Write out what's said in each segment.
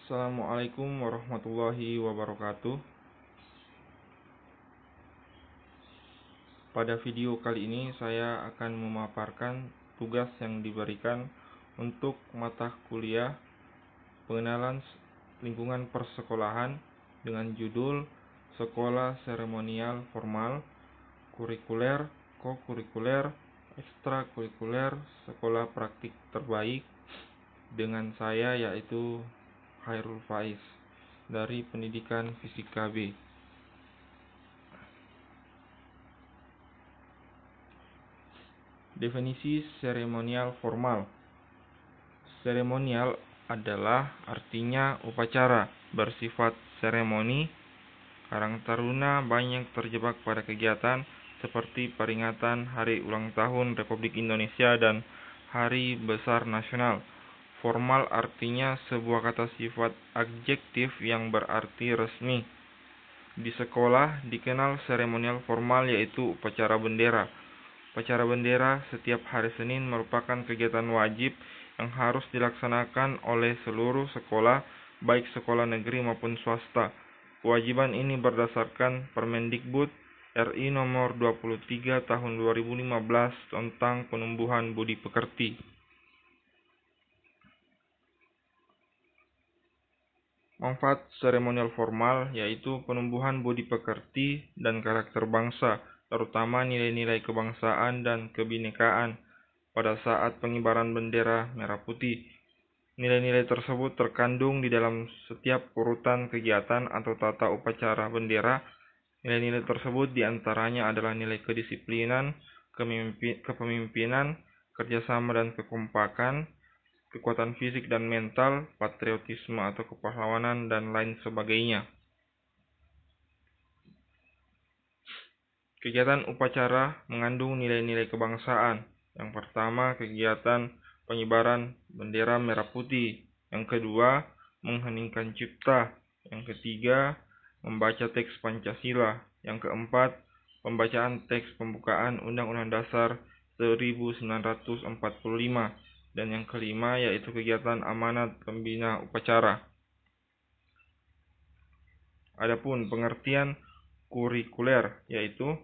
Assalamualaikum warahmatullahi wabarakatuh. Pada video kali ini saya akan memaparkan tugas yang diberikan untuk mata kuliah pengenalan lingkungan persekolahan dengan judul Sekolah Seremonial Formal, Kurikuler, Kokurikuler, Ekstrakurikuler, Sekolah Praktik Terbaik dengan saya yaitu Khairul Faiz dari Pendidikan Fisika B. Definisi seremonial formal. Seremonial adalah artinya upacara bersifat seremoni. Karang Taruna banyak terjebak pada kegiatan seperti peringatan Hari Ulang Tahun Republik Indonesia dan Hari Besar Nasional. Formal artinya sebuah kata sifat adjektif yang berarti resmi. Di sekolah dikenal seremonial formal yaitu upacara bendera. Upacara bendera setiap hari Senin merupakan kegiatan wajib yang harus dilaksanakan oleh seluruh sekolah, baik sekolah negeri maupun swasta. Kewajiban ini berdasarkan Permendikbud RI nomor 23 tahun 2015 tentang penumbuhan budi pekerti. Manfaat seremonial formal yaitu penumbuhan budi pekerti dan karakter bangsa, terutama nilai-nilai kebangsaan dan kebinekaan pada saat pengibaran bendera merah putih. Nilai-nilai tersebut terkandung di dalam setiap urutan kegiatan atau tata upacara bendera. Nilai-nilai tersebut diantaranya adalah nilai kedisiplinan, kepemimpinan, kerjasama dan kekompakan, kekuatan fisik dan mental, patriotisme atau kepahlawanan, dan lain sebagainya. Kegiatan upacara mengandung nilai-nilai kebangsaan. Yang pertama, kegiatan pengibaran bendera merah putih. Yang kedua, mengheningkan cipta. Yang ketiga, membaca teks Pancasila. Yang keempat, pembacaan teks pembukaan Undang-Undang Dasar 1945. Dan yang kelima yaitu kegiatan amanat pembina upacara. Adapun pengertian kurikuler yaitu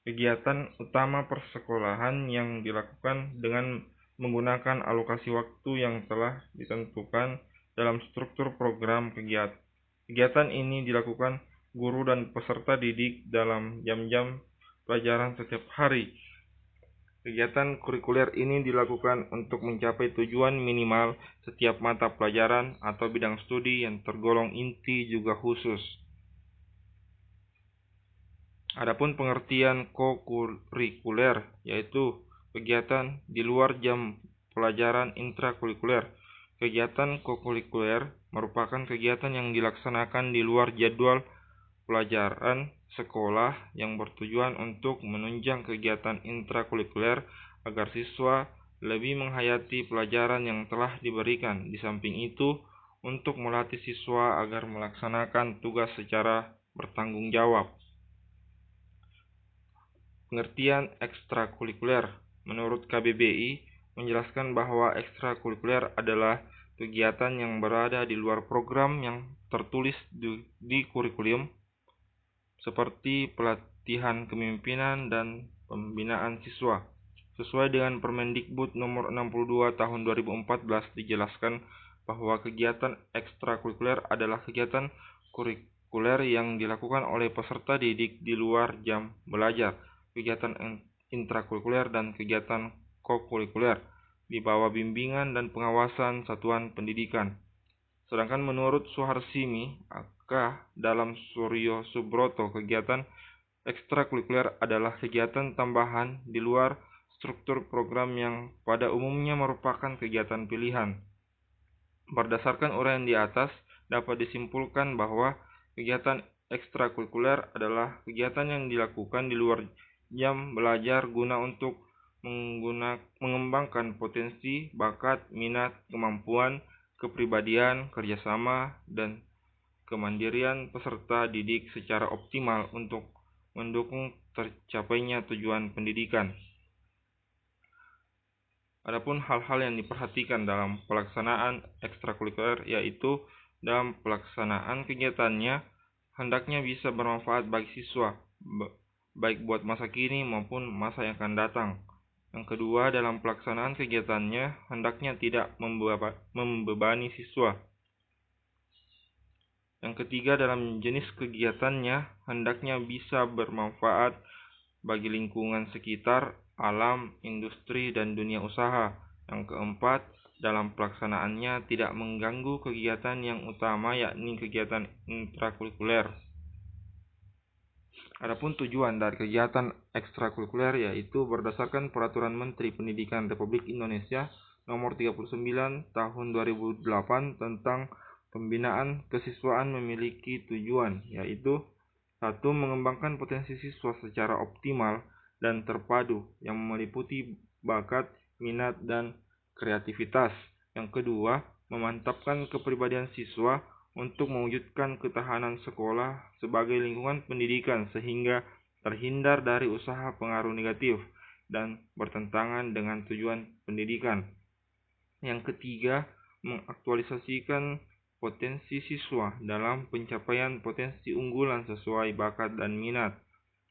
kegiatan utama persekolahan yang dilakukan dengan menggunakan alokasi waktu yang telah ditentukan dalam struktur program kegiatan. Kegiatan ini dilakukan guru dan peserta didik dalam jam-jam pelajaran setiap hari. Kegiatan kurikuler ini dilakukan untuk mencapai tujuan minimal setiap mata pelajaran atau bidang studi yang tergolong inti juga khusus. Adapun pengertian kokurikuler yaitu kegiatan di luar jam pelajaran intrakurikuler. Kegiatan kokurikuler merupakan kegiatan yang dilaksanakan di luar jadwal pelajaran sekolah yang bertujuan untuk menunjang kegiatan intrakurikuler agar siswa lebih menghayati pelajaran yang telah diberikan. Di samping itu, untuk melatih siswa agar melaksanakan tugas secara bertanggung jawab. Pengertian ekstrakurikuler menurut KBBI menjelaskan bahwa ekstrakurikuler adalah kegiatan yang berada di luar program yang tertulis di kurikulum, seperti pelatihan kepemimpinan dan pembinaan siswa. Sesuai dengan Permendikbud nomor 62 tahun 2014 dijelaskan bahwa kegiatan ekstrakurikuler adalah kegiatan kurikuler yang dilakukan oleh peserta didik di luar jam belajar. Kegiatan intrakurikuler dan kegiatan kokurikuler di bawah bimbingan dan pengawasan satuan pendidikan. Sedangkan menurut Suharsini Aka dalam Suryo Subroto, kegiatan ekstrakurikuler adalah kegiatan tambahan di luar struktur program yang pada umumnya merupakan kegiatan pilihan. Berdasarkan uraian di atas, dapat disimpulkan bahwa kegiatan ekstrakurikuler adalah kegiatan yang dilakukan di luar jam belajar guna untuk mengembangkan potensi, bakat, minat, kemampuan, kepribadian, kerjasama, dan kemandirian peserta didik secara optimal untuk mendukung tercapainya tujuan pendidikan. Adapun hal-hal yang diperhatikan dalam pelaksanaan ekstrakurikuler yaitu dalam pelaksanaan kegiatannya hendaknya bisa bermanfaat bagi siswa, baik buat masa kini maupun masa yang akan datang. Yang kedua, dalam pelaksanaan kegiatannya hendaknya tidak membebani siswa. Yang ketiga, dalam jenis kegiatannya hendaknya bisa bermanfaat bagi lingkungan sekitar, alam, industri, dan dunia usaha. Yang keempat, dalam pelaksanaannya tidak mengganggu kegiatan yang utama, yakni kegiatan intrakurikuler. Adapun tujuan dari kegiatan ekstrakurikuler yaitu berdasarkan Peraturan Menteri Pendidikan Republik Indonesia Nomor 39 Tahun 2008 tentang pembinaan kesiswaan memiliki tujuan, yaitu 1. Mengembangkan potensi siswa secara optimal dan terpadu yang meliputi bakat, minat, dan kreativitas. Yang kedua, memantapkan kepribadian siswa untuk mewujudkan ketahanan sekolah sebagai lingkungan pendidikan sehingga terhindar dari usaha pengaruh negatif dan bertentangan dengan tujuan pendidikan. Yang ketiga, mengaktualisasikan potensi siswa dalam pencapaian potensi unggulan sesuai bakat dan minat.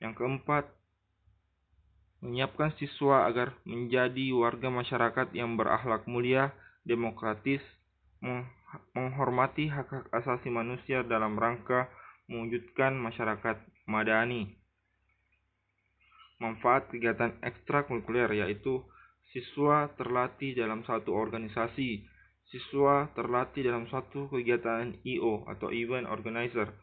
Yang keempat, menyiapkan siswa agar menjadi warga masyarakat yang berakhlak mulia, demokratis, menghormati hak-hak asasi manusia dalam rangka mewujudkan masyarakat madani. Manfaat kegiatan ekstrakurikuler yaitu siswa terlatih dalam satu organisasi, siswa terlatih dalam satu kegiatan I.O. atau event organizer.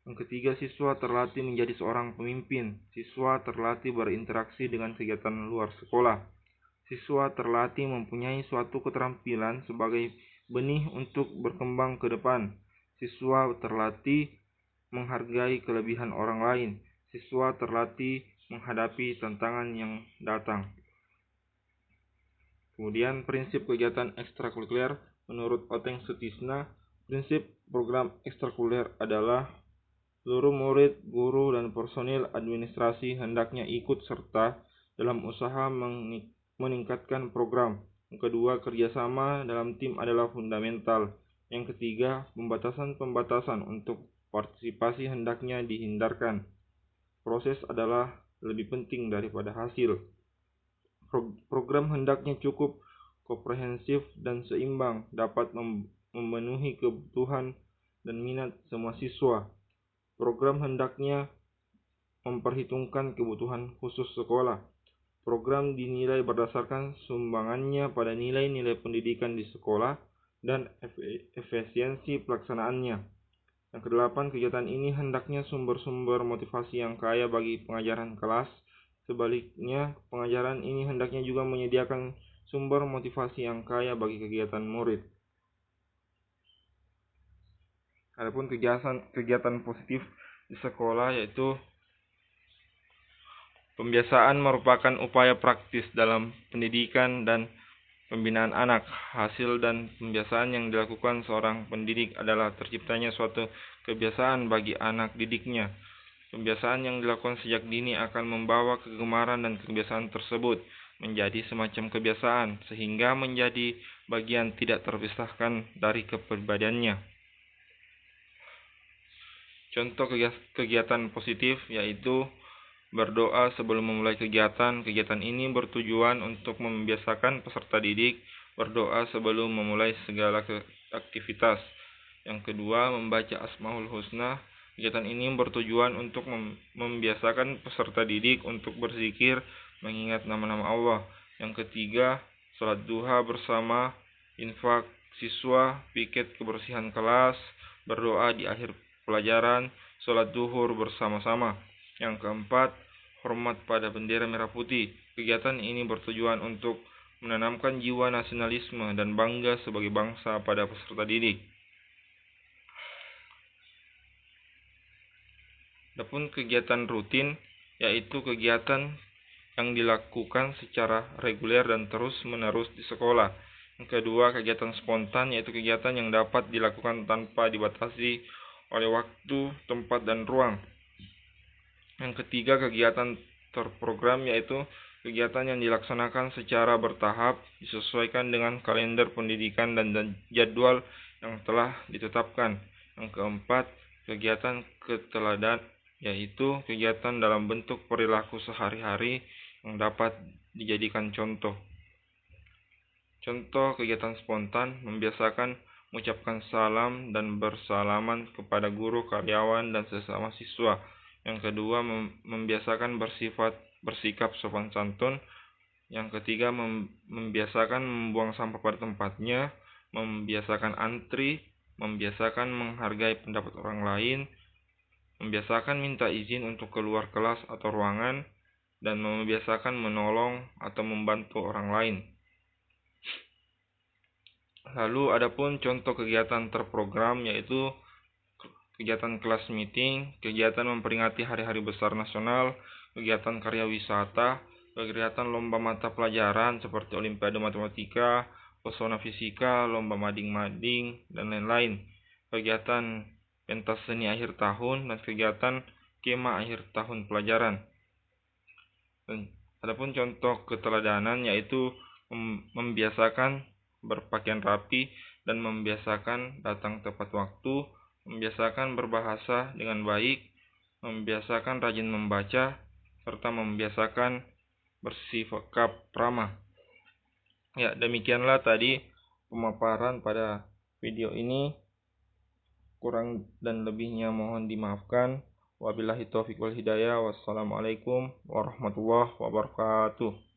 Yang ketiga, siswa terlatih menjadi seorang pemimpin, siswa terlatih berinteraksi dengan kegiatan luar sekolah, siswa terlatih mempunyai suatu keterampilan sebagai benih untuk berkembang ke depan. Siswa terlatih menghargai kelebihan orang lain. Siswa terlatih menghadapi tantangan yang datang. Kemudian prinsip kegiatan ekstrakurikuler menurut Oteng Sutisna, prinsip program ekstrakurikuler adalah seluruh murid, guru, dan personil administrasi hendaknya ikut serta dalam usaha meningkatkan program. Yang kedua, kerjasama dalam tim adalah fundamental. Yang ketiga, pembatasan-pembatasan untuk partisipasi hendaknya dihindarkan. Proses adalah lebih penting daripada hasil. Program hendaknya cukup komprehensif dan seimbang, dapat memenuhi kebutuhan dan minat semua siswa. Program hendaknya memperhitungkan kebutuhan khusus sekolah. Program dinilai berdasarkan sumbangannya pada nilai-nilai pendidikan di sekolah dan efisiensi pelaksanaannya. Yang kedelapan, kegiatan ini hendaknya sumber-sumber motivasi yang kaya bagi pengajaran kelas. Sebaliknya, pengajaran ini hendaknya juga menyediakan sumber motivasi yang kaya bagi kegiatan murid. Adapun kegiatan positif di sekolah yaitu pembiasaan merupakan upaya praktis dalam pendidikan dan pembinaan anak. Hasil dan pembiasaan yang dilakukan seorang pendidik adalah terciptanya suatu kebiasaan bagi anak didiknya. Pembiasaan yang dilakukan sejak dini akan membawa kegemaran dan kebiasaan tersebut menjadi semacam kebiasaan sehingga menjadi bagian tidak terpisahkan dari kepribadiannya. Contoh kegiatan positif yaitu berdoa sebelum memulai kegiatan. Kegiatan ini bertujuan untuk membiasakan peserta didik berdoa sebelum memulai segala aktivitas. Yang kedua, membaca Asmaul Husna. Kegiatan ini bertujuan untuk membiasakan peserta didik untuk berzikir mengingat nama-nama Allah. Yang ketiga, salat duha bersama, infak siswa, piket kebersihan kelas, berdoa di akhir pelajaran, salat duhur bersama-sama. Yang keempat, hormat pada bendera merah putih. Kegiatan ini bertujuan untuk menanamkan jiwa nasionalisme dan bangga sebagai bangsa pada peserta didik. Adapun kegiatan rutin yaitu kegiatan yang dilakukan secara reguler dan terus-menerus di sekolah. Yang kedua, kegiatan spontan yaitu kegiatan yang dapat dilakukan tanpa dibatasi oleh waktu, tempat, dan ruang. Yang ketiga, kegiatan terprogram yaitu kegiatan yang dilaksanakan secara bertahap, disesuaikan dengan kalender pendidikan dan jadwal yang telah ditetapkan. Yang keempat, kegiatan keteladan, yaitu kegiatan dalam bentuk perilaku sehari-hari yang dapat dijadikan contoh. Contoh kegiatan spontan membiasakan mengucapkan salam dan bersalaman kepada guru, karyawan, dan sesama siswa. Yang kedua, membiasakan bersikap sopan santun. Yang ketiga, membiasakan membuang sampah pada tempatnya, membiasakan antri, membiasakan menghargai pendapat orang lain, membiasakan minta izin untuk keluar kelas atau ruangan, dan membiasakan menolong atau membantu orang lain. Lalu adapun contoh kegiatan terprogram, yaitu kegiatan kelas meeting, kegiatan memperingati hari-hari besar nasional, kegiatan karya wisata, kegiatan lomba mata pelajaran seperti Olimpiade Matematika, Pesona Fisika, lomba mading-mading, dan lain-lain. Kegiatan pentas seni akhir tahun dan kegiatan kemah akhir tahun pelajaran. Dan adapun contoh keteladanan, yaitu membiasakan berpakaian rapi dan membiasakan datang tepat waktu, membiasakan berbahasa dengan baik, membiasakan rajin membaca, serta membiasakan bersikap ramah. Ya, demikianlah tadi pemaparan pada video ini. Kurang dan lebihnya mohon dimaafkan. Wabillahi taufiq wal hidayah. Wassalamualaikum warahmatullahi wabarakatuh.